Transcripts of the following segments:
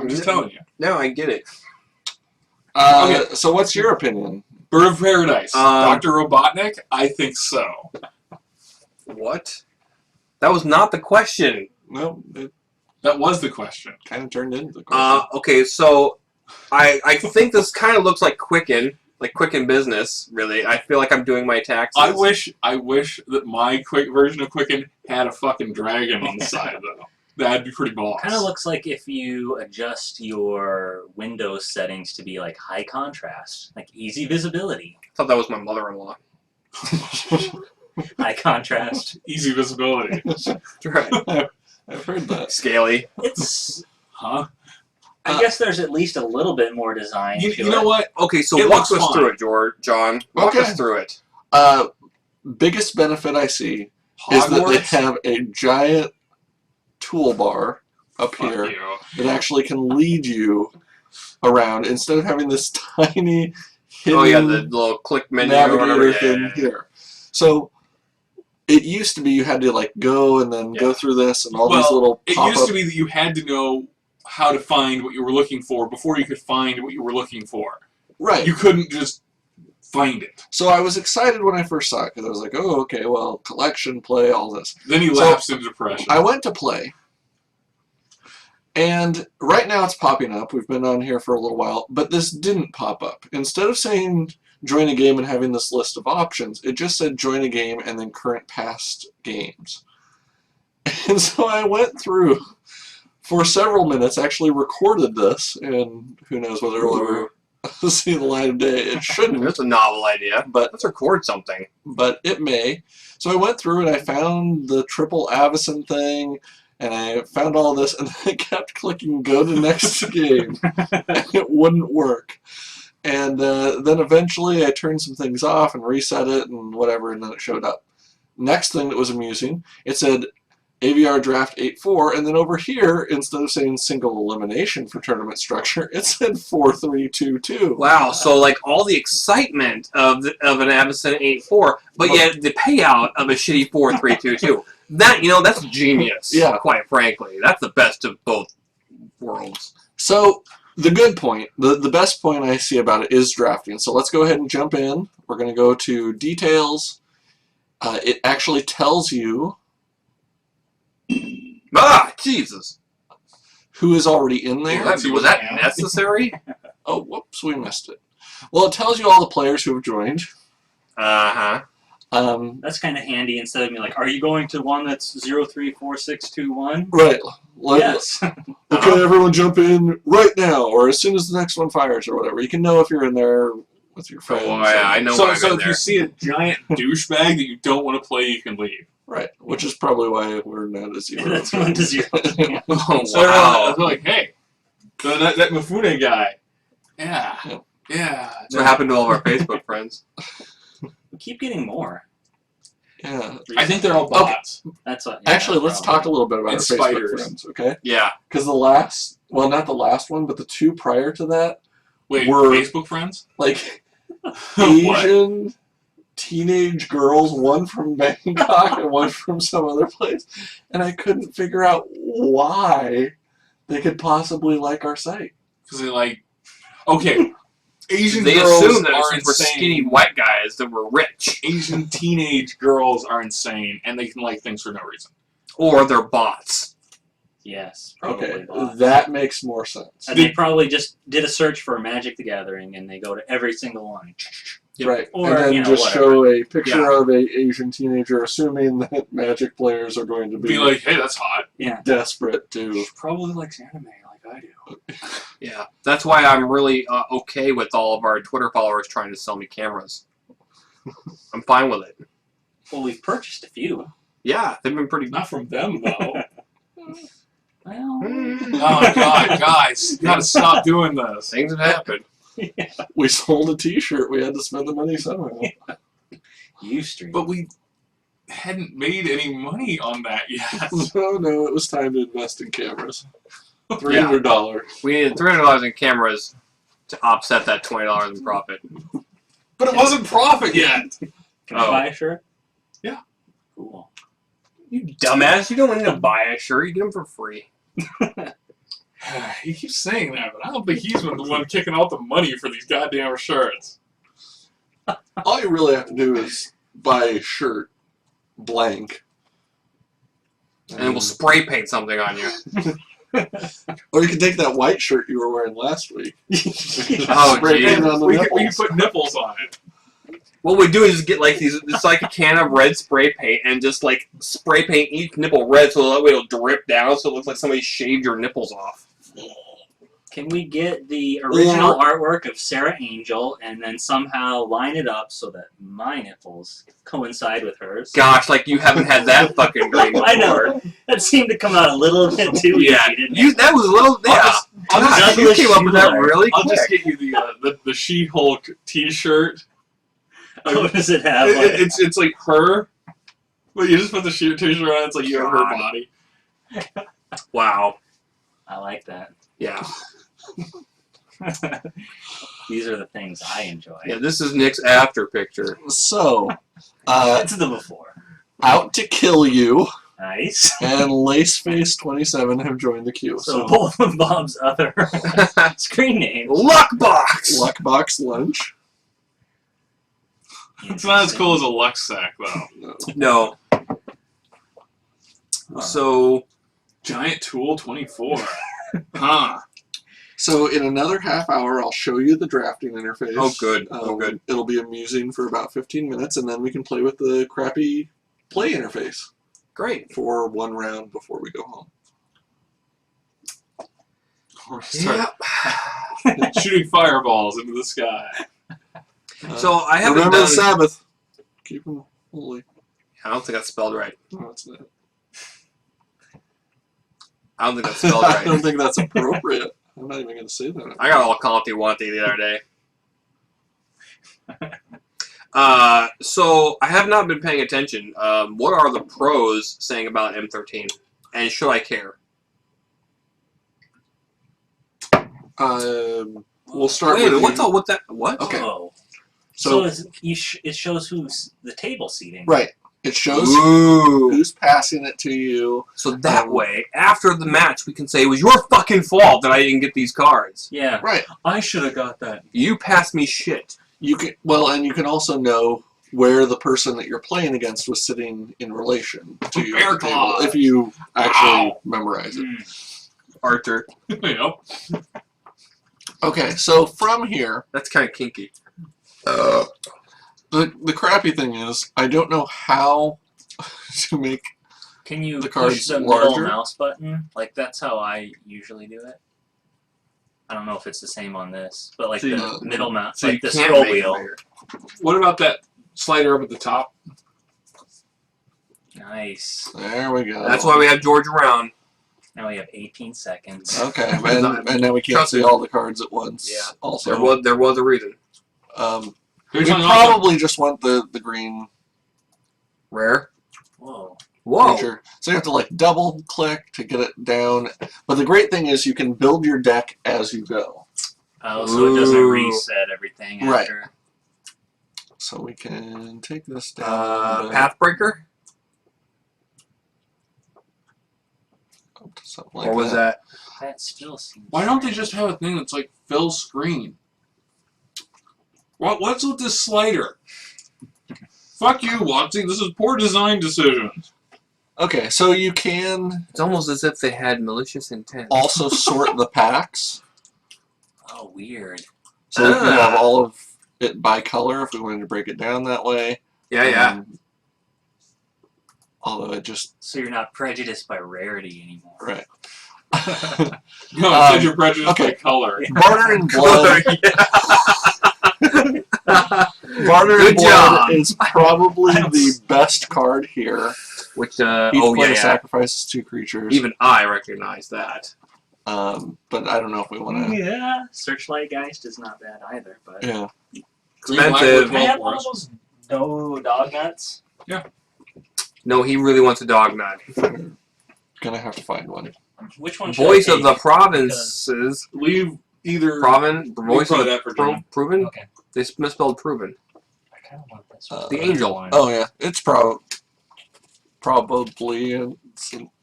I'm just telling you. No, I get it. Okay. So what's your opinion? Bird of Paradise. Dr. Robotnik? I think so. What? That was not the question. No, it That was the question. kind of turned into the question. Okay, so I think this kind of looks like Quicken Business, really. I feel like I'm doing my taxes. I wish that my quick version of Quicken had a fucking dragon on the side, though. That'd be pretty boss. Kind of looks like if you adjust your Windows settings to be like high contrast, like easy visibility. I thought that was my mother-in-law. High contrast. Easy visibility. That's right. I've heard that. Scaly. It's. Huh? I guess there's at least a little bit more design. You know what? Okay, so It walk looks us fine. through it, John. Walk us through it. Biggest benefit I see is that they have a giant toolbar up here that actually can lead you around instead of having this tiny hidden the little click menu navigator thing yeah. here. So it used to be you had to like go and then go through this and all these little pop-up. It used to be that you had to know how to find what you were looking for before you could find what you were looking for. Right. You couldn't just find it. So I was excited when I first saw it because I was like, oh, okay, well, collection, play, all this. Then you lapsed into depression. I went to play. And right now it's popping up. We've been on here for a little while, but this didn't pop up. Instead of saying join a game and having this list of options, it just said join a game and then current past games. And so I went through for several minutes, actually recorded this, and who knows whether it will ever see the light of day. It shouldn't. That's a novel idea. But let's record something. But it may. So I went through and I found the triple Avacyn thing, and I found all this, and I kept clicking go to next game, and it wouldn't work. And then eventually I turned some things off and reset it and whatever, and then it showed up. Next thing that was amusing, it said AVR Draft 8-4, and then over here, instead of saying single elimination for tournament structure, it said 4-3-2-2. Wow, so like all the excitement of an Avacyn 8-4, but yet the payout of a shitty 4-3-2-2. That, that's genius. Yeah. Quite frankly. That's the best of both worlds. So, the good point, the best point I see about it is drafting. So let's go ahead and jump in. We're going to go to details. It actually tells you Jesus. who is already in there. Was that necessary? Oh, whoops, we missed it. Well, it tells you all the players who have joined. Uh-huh. That's kind of handy instead of being like, are you going to one that's 034621? Right. Yes. Okay, everyone jump in right now, or as soon as the next one fires, or whatever. You can know if you're in there with your friends. Oh, yeah, I know. So I'm in if there. you see a giant douchebag that you don't want to play, you can leave. Right, which is probably why we're not at 0. That's 1-0. Oh, So wow. they're like, hey, that Mifune guy. Yeah. That's what happened to all of our Facebook friends. We keep getting more. Yeah. I think they're all bots. That's what. Actually, let's talk a little bit about our And Facebook spiders. friends, okay? Yeah. Because not the last one, but the two prior to that, Wait, were Facebook friends? like What? Asian teenage girls, one from Bangkok and one from some other place, and I couldn't figure out why they could possibly like our site. Because they're like, okay, Asian They girls assumed that are it was insane. skinny white guys that were rich. Asian teenage girls are insane, and they can like things for no reason. Or they're bots. Yes, probably. Okay, bots. that makes more sense. And they probably just did a search for Magic the Gathering, and they go to every single one. Yep. Right, Or, and then just whatever. show a picture of a Asian teenager, assuming that Magic players are going to Be like, hey, that's hot. Yeah. desperate to. Probably likes anime like I do. Yeah. That's why I'm really okay with all of our Twitter followers trying to sell me cameras. I'm fine with it. Well, we've purchased a few. Yeah, they've been pretty... Not from them, though. Well, Oh, God, guys. You gotta stop doing this. Things have happened. We sold a T-shirt. We had to spend the money somehow. Ustream. But we hadn't made any money on that yet. No, it was time to invest in cameras. $300. We needed $300 in cameras to offset that $20 in profit. But it wasn't profit yet. Can I buy a shirt? Yeah. Cool. You dumbass, you don't need to buy a shirt. You get them for free. He keeps saying that, but I don't think he's been the one kicking out the money for these goddamn shirts. All you really have to do is buy a shirt blank. And we'll spray paint something on you. Or you can take that white shirt you were wearing last week. Oh, Spray geez. paint it on the We can nipples. put nipples on it. What we do is just get like these. It's like a can of red spray paint, and just like spray paint each nipple red, so that way it'll drip down, so it looks like somebody shaved your nipples off. Can we get the original artwork of Sarah Angel and then somehow line it up so that my nipples coincide with hers? Gosh, like you haven't had that fucking dream before. I know. That seemed to come out a little bit too Yeah, easy, didn't it? that was a little. Yeah, I'll God, just- you came up with that Douglas really I'll quick. just get you the She-Hulk T-shirt. What does it have? It's like her. Well, you just put the T-shirt on. It's like you have her God. body. Wow. I like that. Yeah. These are the things I enjoy. Yeah. This is Nick's after picture. So, It's the before. Out to Kill You Nice. and Laceface27 have joined the queue. So both of Bob's other screen names. Luckbox. Luckbox Lunch. It's not as cool as a Lux sack, though. No. So Giant Tool 24. Huh. So in another half hour, I'll show you the drafting interface. Oh, good. Oh, good. It'll be amusing for about 15 minutes, and then we can play with the crappy play interface great. for one round before we go home. Or start shooting fireballs into the sky. So I haven't Remember done. the Sabbath. Keep them holy. I don't think that's spelled right. No, it's not. I don't think that's spelled I don't right. think that's appropriate. I'm not even going to say that. I got all Call of Duty the other day. So I have not been paying attention. What are the pros saying about M13? And should I care? We'll start Wait, with what's all what that? What? Okay. Oh. So, It shows who's the table seating. right. It shows Ooh. who's passing it to you. So that way, after the match, we can say it was your fucking fault that I didn't get these cards. Yeah. Right. I should have got that. You passed me shit. You can and you can also know where the person that you're playing against was sitting in relation to you Bear at the table, claws. if you actually Wow. memorize it. Arthur. Yep. Okay, so from here, That's kind of kinky. the crappy thing is I don't know how to make. Can you The push card's the middle larger? mouse button? Like, that's how I usually do it. I don't know if it's the same on this, but like So the you- middle mouse, So like you the can't scroll make it wheel. bigger. What about that slider up at the top? Nice. There we go. That's why we have George around. Now we have 18 seconds. Okay, and now we can't Trust see me. all the cards at once. Yeah. Also, There was a reason. we probably just want the green Rare. Whoa. Whoa. creature. So you have to like double click to get it down. But the great thing is you can build your deck as you go. Oh, so it doesn't Ooh. reset everything Right. after. So we can take this down Pathbreaker. up to something like Or was that? That still seems. Why don't they just have a thing that's like fill screen? What's with this slider? Fuck you, Watsy. This is poor design decisions. Okay, so you can It's almost as if they had malicious intent. also sort the packs. Oh, weird. So we can have all of it by color if we wanted to break it down that way. Yeah. Although it just So you're not prejudiced by rarity anymore. right. No, it said you're prejudiced okay. by color. Barter and Blood. Barter Good and Blood job. is probably the best card here. Which, Each oh player yeah. sacrifices 2 creatures. Even I recognize that. But I don't know if we want to. Yeah. Searchlight Geist is not bad either, but. Yeah. Green, black, Expensive. red, I have 12 one of forest. those dog nuts. No, he really wants a dog nut. Gonna have to find one. Which one should Voice I of take? the provinces. Leave either. Proven. Voice probably of that for John. proven. Okay. They misspelled proven. I kind of want this Uh, one. The angel. One. Oh yeah, it's probably Probably.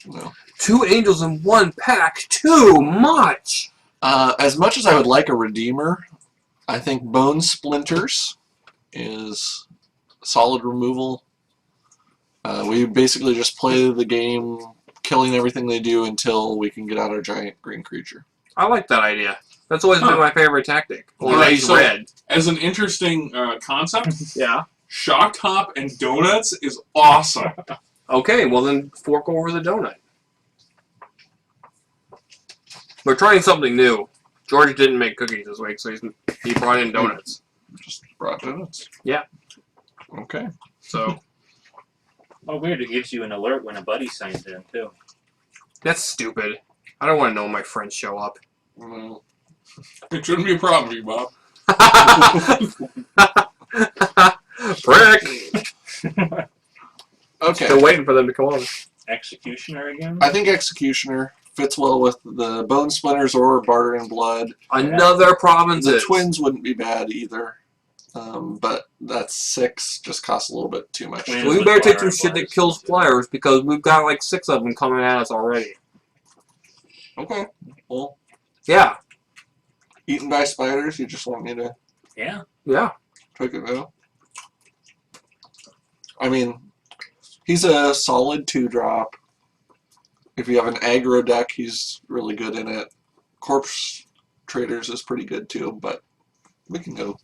No. 2 angels in 1 pack. Too much. As much as I would like a Redeemer, I think Bone Splinters is solid removal. We basically just play the game, killing everything they do until we can get out our giant green creature. I like that idea. That's always been my favorite tactic. Or Alright, he's so- red. As an interesting concept, Yeah. Shock Top and Donuts is awesome. Okay, well then fork over the donut. We're trying something new. George didn't make cookies this week, so he brought in donuts. Just brought donuts. Yeah. Okay. So Oh, weird. It gives you an alert when a buddy signs in, too. that's stupid. I don't want to know when my friends show up. Well, It shouldn't be a problem for you, Bob. Prick! okay. Still waiting for them to come on. Executioner again? I think Executioner fits well with the Bone Splinters or Barter in Blood. Another province. The twins wouldn't be bad either. But that's 6, just costs a little bit too much. Twins. We with better take fire some shit that blast. kills flyers because we've got like 6 of them coming at us already. Okay. Well, Yeah. eaten by spiders, you just want me to Yeah. Yeah. take it out? I mean, he's a solid 2-drop. If you have an aggro deck, he's really good in it. Corpse Traders is pretty good too, but we can go.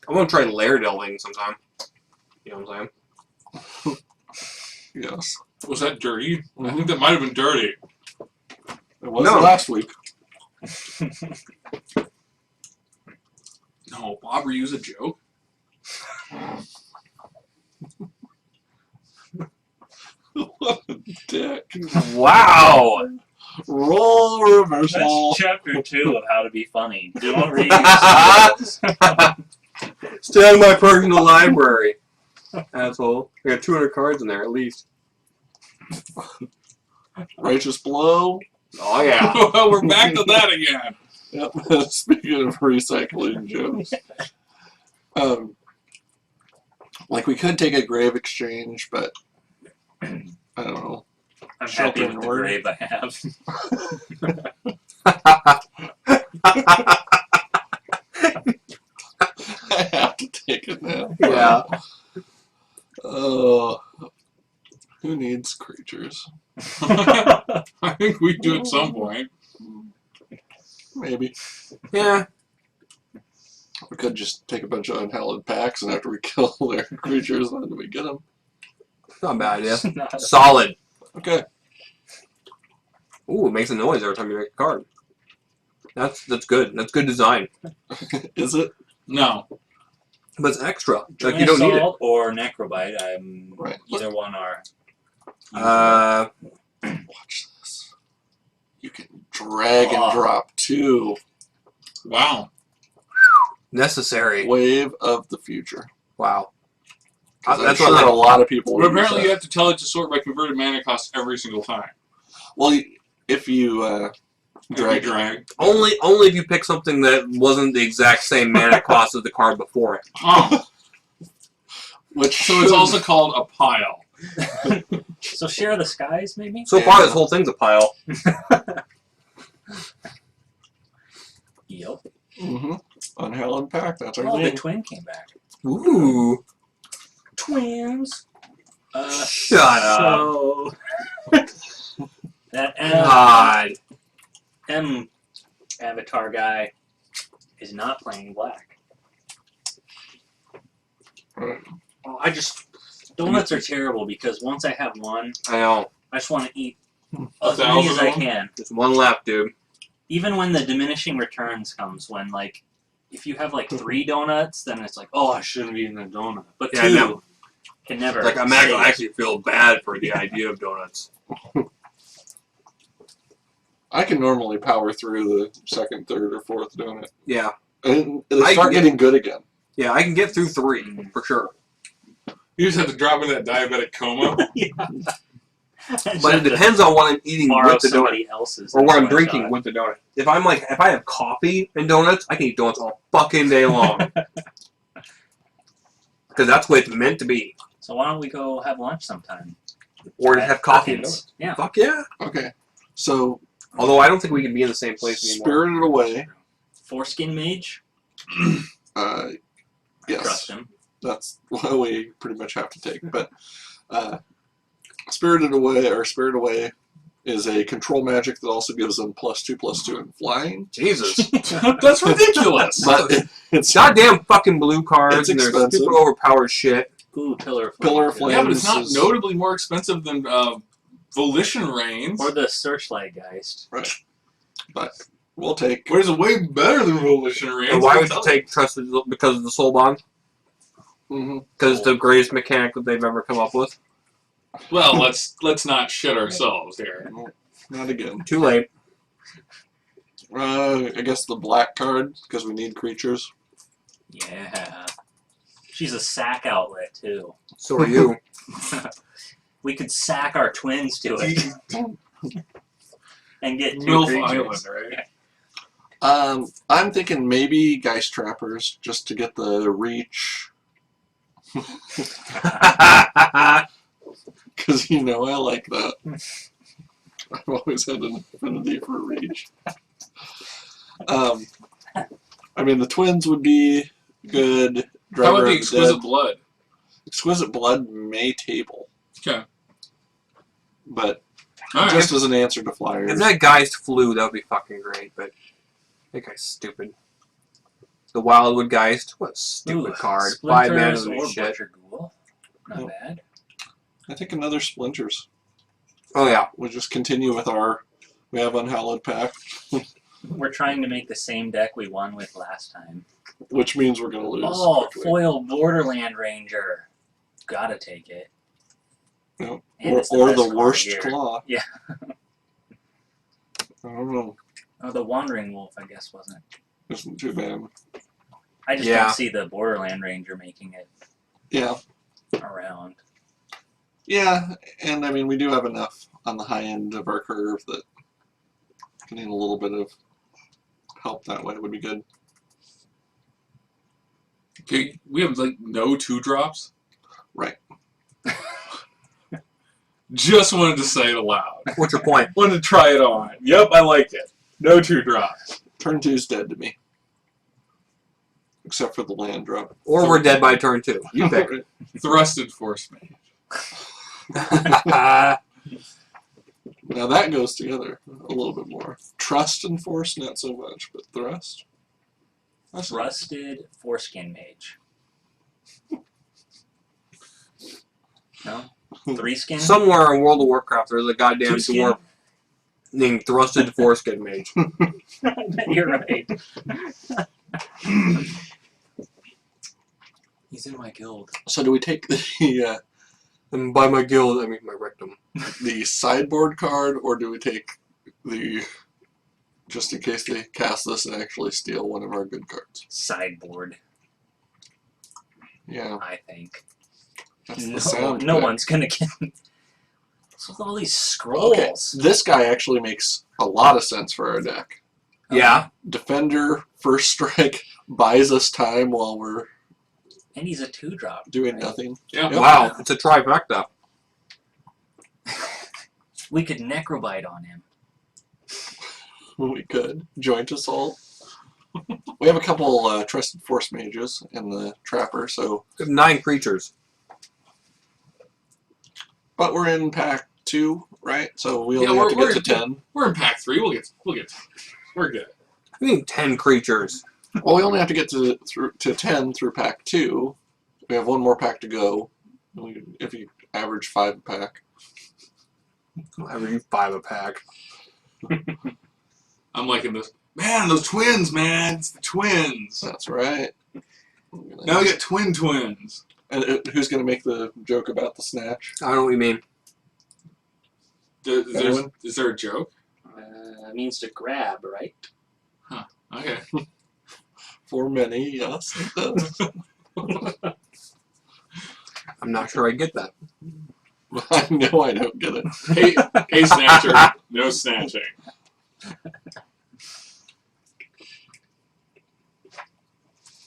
I'm gonna try lair delving sometime. You know what I'm saying? Yes. Was that dirty? I think that might have been dirty. It was No. last week. No, Bob reused a joke. What a dick. Wow! Roll reversal. That's chapter 2 of How to Be Funny. Don't reuse Stay out of my personal library. Asshole. I got 200 cards in there at least. Righteous Blow. Oh yeah. Well, we're back to that again. Yep. Speaking of recycling jokes. Like we could take a grave exchange, but I don't know. I'm Shelter happy in with the order. grave I have. I have to take it now. Yeah. Oh, who needs creatures? I think we do at some point. Maybe. Yeah. We could just take a bunch of unhallowed packs, and after we kill their creatures, then we get them. Not a bad idea. Not- Solid. Okay. Ooh, it makes a noise every time you make a card. That's good. That's good design. Is it? No. But it's extra. Like Joint you don't need it. Assault or Necrobite. I'm Right. either one are. Watch this. You can drag and Oh. drop 2. Wow. necessary. Wave of the future. Wow. 'Cause I'm That's sure what a lot of people But would use apparently you that. have to tell it to sort by converted mana cost every single time. Well, if you Drag. drag, Only if you pick something that wasn't the exact same mana cost as the card before it. Oh. which So it's also called a pile. So Share the Skies, maybe? So far, this whole thing's a pile. Yep. Unhallowed Pack. That's our Oh, the name. twin came back. Ooh. Twins. Shut up. So that God. M Avatar guy is not playing black. Right. Oh, donuts are terrible because once I have one, I know. I just want to eat A as many as I thousand? can. There's one left, dude. Even when the diminishing returns comes, when like if you have like 3 donuts, then it's like, oh, I shouldn't have eaten a donut. But Yeah, I 2 know. can never. Like, I save. actually feel bad for the idea of donuts. I can normally power through the second, third, or fourth donut. Yeah. And they I start get- getting good again. Yeah, I can get through 3, for sure. You just have to drop into that diabetic coma. Yeah. But it depends on what I'm eating Borrow with the donut. somebody else's. Or what I'm one drinking shot. with the donut. If I have coffee and donuts, I can eat donuts all fucking day long. Because that's what it's meant to be. So why don't we go have lunch sometime? Or to At have coffee. Perkins. Yeah. Fuck yeah. Okay. So, Although I don't think we can be in the same place anymore. Spirited Away. Foreskin Mage. I Trust yes, him. that's what we pretty much have to take. But Spirited Away is a control magic that also gives them +2/+2 in flying. Jesus. That's ridiculous. But it's Goddamn fucking blue cards It's and their expensive. super overpowered shit. Ooh, Pillar of Pillar of too. Flame. Yeah, but it's not is- notably more expensive than Volition Reigns. Or the Searchlight Geist. right. But we'll take. Where's it way better than Volition Reigns? And why would you take Trusted because of the Soul Bond? Mhm. Because it's the greatest mechanic that they've ever come up with. Well, let's not shit ourselves here. Not again. Too late. I guess the black card because we need creatures. Yeah. She's a sack outlet, too. So are you. We could sack our twins to it. And get 2 Milf creatures. Island, right? I'm thinking maybe Geist Trappers just to get the reach. Because, I like that. I've always had an affinity for reach. The twins would be good. How Driver about the of the Exquisite Dead. Blood? Exquisite Blood may table. Okay. But All right. just as an answer to Flyers. If that Geist flew, that would be fucking great, but that guy's stupid. The Wildwood Geist, what a stupid Ooh, card. 5 mana Splinters and or shit. Butcher Ghoul. Not Oh. bad. I think another Splinters. Oh yeah. We'll just continue with we have Unhallowed Pact, We're trying to make the same deck we won with last time. which means we're going to lose. Oh, quickly. foil Borderland Ranger. Gotta take it. Yep. And it's Or best the card worst here. claw. Yeah. I don't know. Oh, the Wandering Wolf, I guess, wasn't. Isn't too bad. I just Yeah. don't see the Borderland Ranger making it Yeah. around. Yeah, and we do have enough on the high end of our curve that getting a little bit of help that way would be good. Okay, we have no 2-drops. Right. Just wanted to say it aloud. What's your point? Wanted to try it on. Yep, I like it. No 2-drops. Turn 2's dead to me. Except for the land drop. Or we're dead by turn 2. You pick. Thrusted Force Mage. Now that goes together a little bit more. Trust and force, not so much, but thrust. That's Rusted Foreskin Mage. No? 3 skin? Somewhere in World of Warcraft, there's a goddamn 2 skin? dwarf named Thrusted Foreskin Mage. You're right. He's in my guild. So do we take the And by my guild, I mean my rectum. the sideboard card, or do we take the just in case they cast this and actually steal one of our good cards? Sideboard, Yeah, I think. that's the No, sound. no effect. one's gonna get. What's with all these scrolls? Okay, this guy actually makes a lot of sense for our deck. Yeah. Defender, first strike, buys us time while we're And he's a 2-drop. doing right? nothing. Yeah. Yep. Wow, it's a trifecta. We could Necrobite on him. We could. Joint assault. We have a couple trusted force mages in the trapper, so 9 creatures. but we're in pack 2, right? So we Yeah, only have to we're- get to 10. We're in pack 3. We'll get. We're good. I mean 10 creatures. Well, we only have to get to 10 through pack 2. We have one more pack to go. If you average 5 a pack. I mean 5 a pack. I'm liking this. Man, those twins, man. It's the twins. That's right. Now we got twins. And who's going to make the joke about the snatch? I don't know what you mean. Anyone? Is there a joke? Means to grab, right? Okay. For many, yes. It does. I'm not sure I get that. I know I don't get it. Hey, Snatcher. No snatching.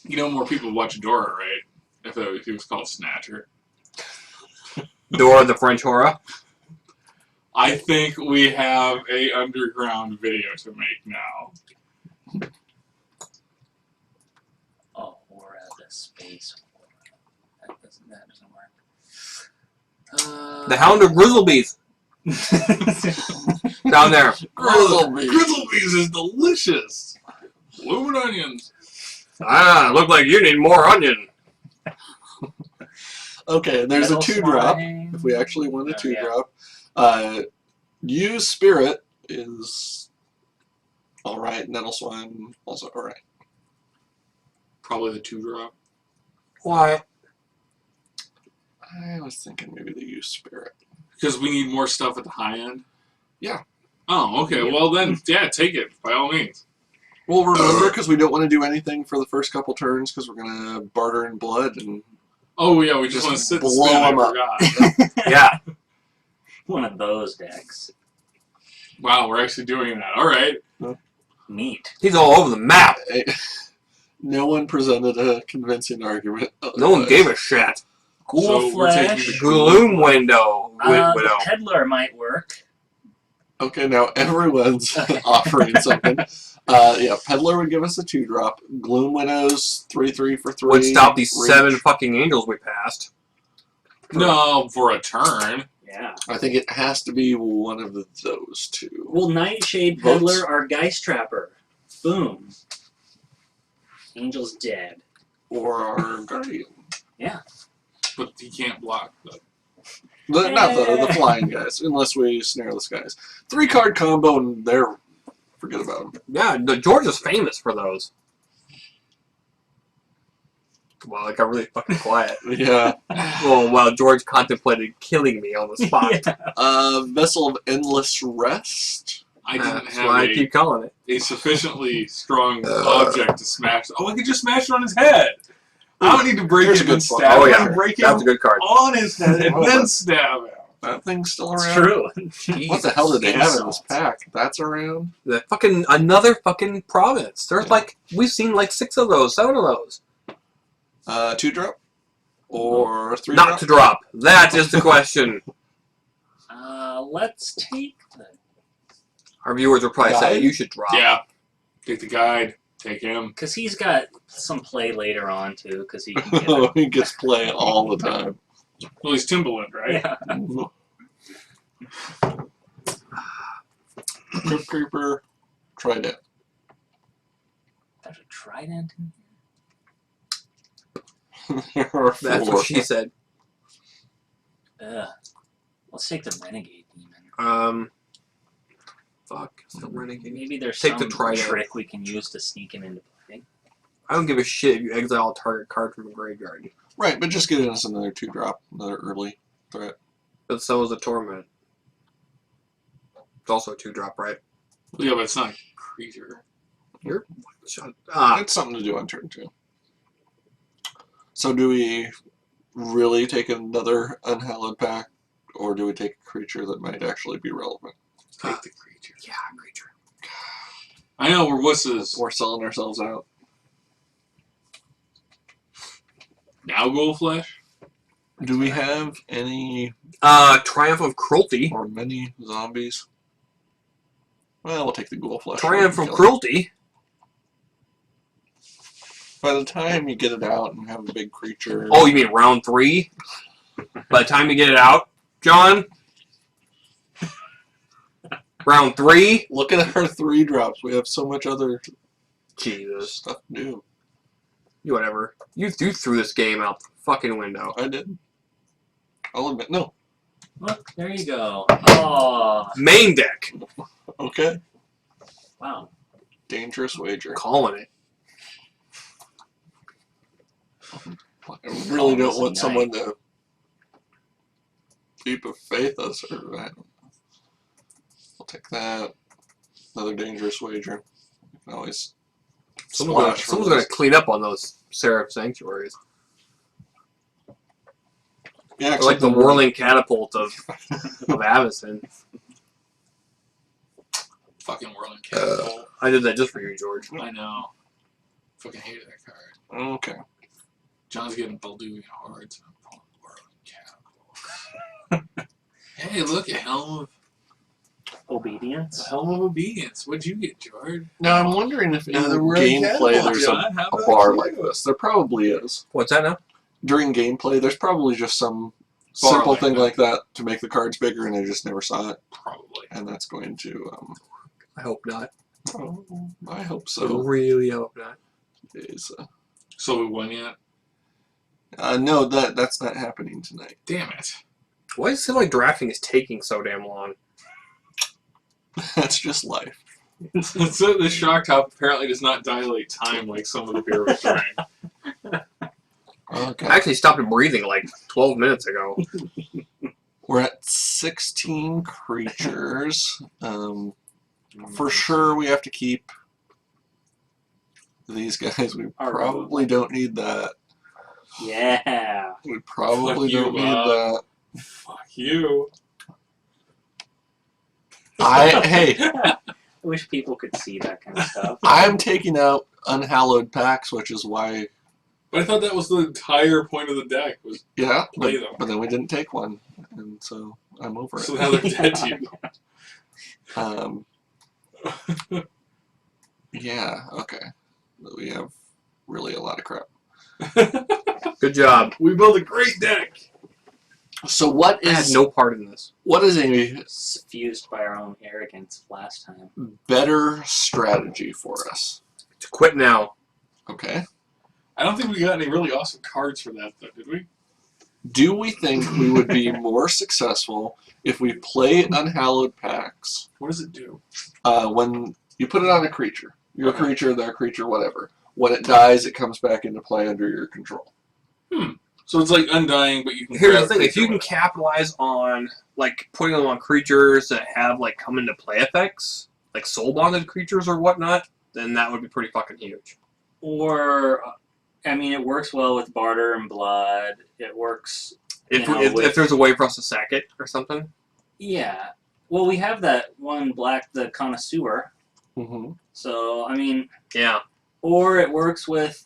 More people watch Dora, right? If he was called Snatcher. Dora the French horror. I think we have a underground video to make now. Oh, we're at the space. That doesn't work. The Hound of Grizzlebees. Down there. Grizzlebees is delicious. Bloomin' onions. Ah, look like you need more onion. Okay, there's a Metal 2-drop. slime. If we actually want a Oh, 2-drop. Use Spirit is alright. Nettle Swine also alright. Probably the 2-drop. Why? I was thinking maybe they use Spirit. Because we need more stuff at the high end? Yeah. Oh, okay. Yeah. Well then, yeah, take it, by all means. Well, remember, because we don't want to do anything for the first couple turns, because we're going to barter in blood and Oh, yeah, we just Just want to sit blow and spin. I them up. forgot. Yeah. One of those decks. Wow, we're actually doing that. All right. Neat. He's all over the map. no one presented a convincing argument. No one gave a shit. Ghoul So we're taking Flesh. the Gloom window. The Widow. Peddler might work. Okay, now everyone's offering something. Yeah, Peddler would give us a 2-drop. Gloom Widows, 3/3 for 3. Would stop these Reach. 7 fucking angels we passed. No, for a turn. Yeah. I think it has to be one of those two. Well, Nightshade, Votes. Peddler, or Geist Trapper. Boom. Angel's dead. Or our Guardian. But he can't block. Not the flying guys, unless we snareless guys. 3-card combo, and they're... Forget about them. Yeah, George is famous for those. Well, it got really fucking quiet. Yeah. Well, while George contemplated killing me on the spot. Yeah. Vessel of Endless Rest. I didn't That's have why I keep calling it. a sufficiently strong object to smash. Oh, I could just smash it on his head. I don't need to break Here's it a and good one. stab Oh, it. yeah. I break That's a it good card. on his head and Oh, then but- stab him. That thing's still around. It's true. What the hell did they have in this Insult. pack? That's around? The fucking another fucking province. There's Yeah. like we've seen like 6 of those, 7 of those. 2-drop? Or 3-drop? Not to drop. That is the question. Let's take the... Our viewers will probably say Guide? you should drop. Yeah. Take the guide. Take him. Because he's got some play later on, too, because he can get Oh, he gets play all the time. Well, he's Timbaland, right? Yeah. Crypt Creeper, Trident. There's a trident in There are That's 4. what she said. here. Ugh. Let's take the Renegade Demon. Fuck. Still renegade. Maybe there's Take the some trident. trick we can use to sneak him into play. I don't give a shit if you exile a target card from a graveyard. Right, but just getting us another 2-drop, another early threat. But so is a torment. It's also a 2-drop, right? Yeah, but it's not a creature. Shut It's something to do on turn 2. So do we really take another Unhallowed Pack, or do we take a creature that might actually be relevant? Take the creature. Yeah, creature. I know we're wusses. We're selling ourselves out. Now Ghoul Flesh? Do we have any Triumph of Cruelty. or many zombies? Well, we'll take the Ghoul Flesh. Triumph of Kill it. Cruelty. By the time you get it out and have a big creature... Oh, you mean round 3? By the time you get it out, John? Round 3? Look at our 3-drops. We have so much other Jesus. stuff to do. Whatever. You threw this game out the fucking window. I did. I'll admit, no. Look, there you go. Oh, Main deck. Okay. wow. Dangerous wager. Calling it. I really don't Calm want as a someone to Leap of Faith us, or I don't know. I'll take that. Another dangerous wager. You can always Someone's splash gonna clean up on those Seraph Sanctuaries. Yeah, They're like the whirling catapult of Avacyn. Fucking Whirling Catapult. I did that just for you, George. I know. Fucking hated that card. Okay. John's getting Balduvian hard, so I'm pulling Whirling Hey, look, a Obedience. helm of obedience. What'd you get, George? Now I'm wondering if in Another rare gameplay catalog, there's John. How a about bar you? like this. There probably is. What's that now? During gameplay, there's probably just some Bar simple like thing that. like that to make the cards bigger, and I just never saw it. Probably. And that's going to. I hope not. I hope I so. really hope not. Is, So we won yet? no, that's not happening tonight. Damn it. Why does it seem like drafting is taking so damn long? That's just life. So the shock top apparently does not dilate time like some of the beer we drank. Okay. I actually stopped breathing like 12 minutes ago. We're at 16 creatures. For sure, we have to keep these guys. We Our probably don't need that. Yeah. We probably Fuck you, don't need Bob. that. Fuck you. Hey, I wish people could see that kind of stuff. I'm taking out Unhallowed Packs, which is why, But I thought that was the entire point of the deck. Was yeah, Play them. but then we didn't take one, and so I'm over so it. now they're dead to you. Yeah, okay. We have really a lot of crap. Good job. We built a great deck. So what I had is no part in this. what is a Suffused by our own arrogance last time. better strategy for us? To quit now. Okay. I don't think we got any really awesome cards for that, though, did we? Do we think we would be more successful if we play Unhallowed Packs What does it do? when you put it on a creature? Your Okay. creature, their creature, whatever. When it dies, it comes back into play under your control. So it's like Undying, but you can. Here's grab the thing: if creature you can with it. capitalize on like putting them on creatures that have like come into play effects, like soul bonded creatures or whatnot, then that would be pretty fucking huge. Or, I mean, it works well with barter and blood. It works. If, You know, if there's a way for us to sack it or something. Yeah. Well, we have that one black, the connoisseur. Mm-hmm. So, I mean, Yeah. or it works with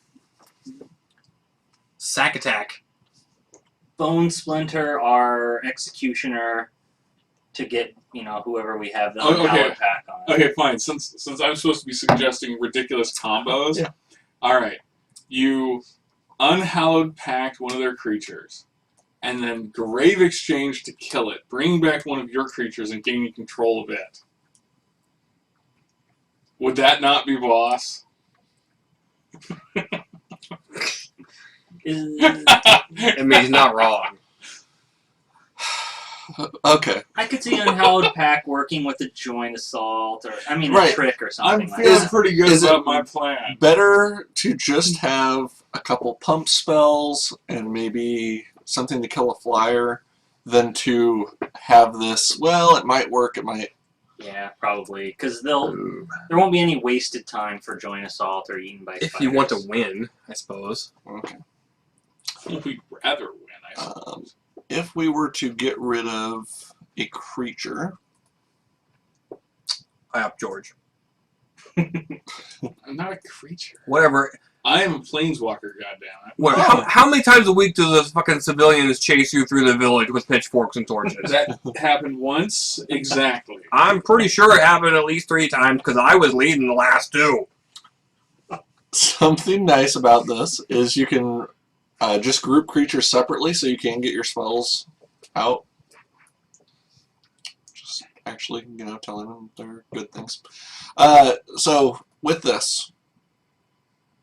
Sack attack. Bone Splinter, our executioner, to get, whoever we have the Oh, okay. Unhallowed Pack on. Okay, fine. Since I'm supposed to be suggesting ridiculous combos, Yeah. all right. You Unhallowed Pact one of their creatures, and then Grave Exchange to kill it, bringing back one of your creatures and gaining control of it. Would that not be boss? I mean, he's not wrong. Okay. I could see Unhallowed Pack working with a Joint Assault, or, a Right. trick or something I'm like feeling that. pretty good is about it- my plan. Better to just have a couple pump spells and maybe something to kill a flyer than to have this, well, it might work, it might. Yeah, probably. Because there won't be any wasted time for Joint Assault or Eaten by If Spiders. you want to win, I suppose. Okay. We'd rather win, I suppose. If we were to get rid of a creature, I up George. I'm not a creature. Whatever. I am a planeswalker, goddammit. What? How many times a week do those fucking civilians chase you through the village with pitchforks and torches? That happened once, exactly. I'm pretty sure it happened at least 3 times because I was leading the last 2. something nice about this is you can just group creatures separately so you can get your spells out. Just actually, telling them they're good things. So with this,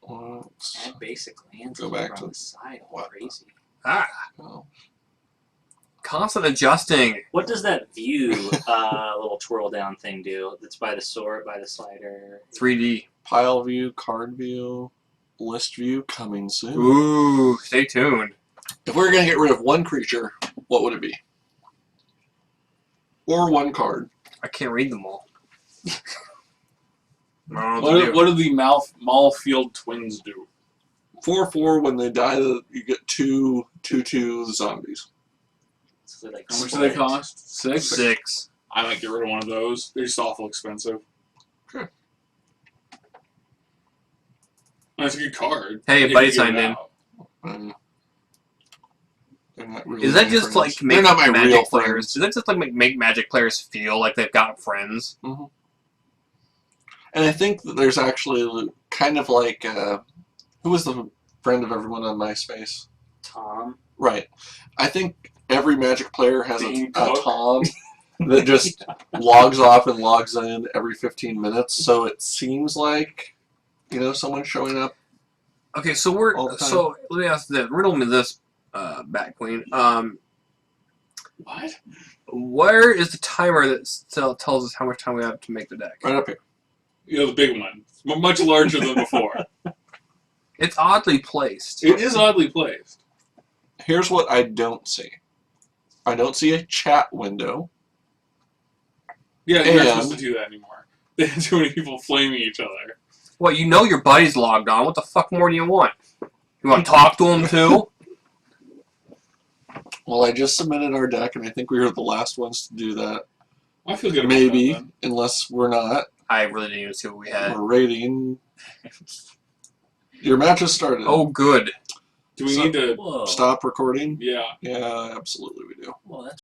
let's Add basic lands Go over back on to- the side. All what? crazy. go. Constant adjusting. What does that view little twirl down thing do? That's by the sword, by the slider. 3D. Pile view, card view, list view coming soon. Ooh, stay tuned. If we were going to get rid of one creature, what would it be? Or one card. I can't read them all. I don't know what to do. What do the Malfield twins do? 4/4, when they die, you get 2/2 zombies. So they, like, How much do they split. cost? 6? 6. I might get rid of one of those. They're just awful expensive. Sure. That's a good card. Hey, If buddy you give signed it in. out. They're not really Is that my just friends. like make They're not my Magic real players? friends. Does that just like make Magic players feel like they've got friends? Mm-hmm. And I think that there's actually kind of like who was the friend of everyone on MySpace? Tom. Right. I think every Magic player has a Bean Cook. Tom that just logs off and logs in every 15 minutes. So it seems like, someone's showing up. Okay, so All the time. so let me ask this. Riddle me this, Bat Queen. What? Where is the timer that still tells us how much time we have to make the deck? Right up here. The big one. Much larger than before. It's oddly placed. It is oddly placed. Here's what I don't see. I don't see a chat window. Yeah, you're not And- supposed to do that anymore. They have too many people flaming each other. Well, your buddy's logged on. What the fuck more do you want? You want to talk to him too? Well, I just submitted our deck, and I think we were the last ones to do that. I feel good about Maybe, that, then. unless we're not. I really didn't even see what we had. We're rating. Your match has started. Oh, good. Do we So- need to... Whoa. Stop recording? Yeah. Yeah, absolutely we do. Well, that's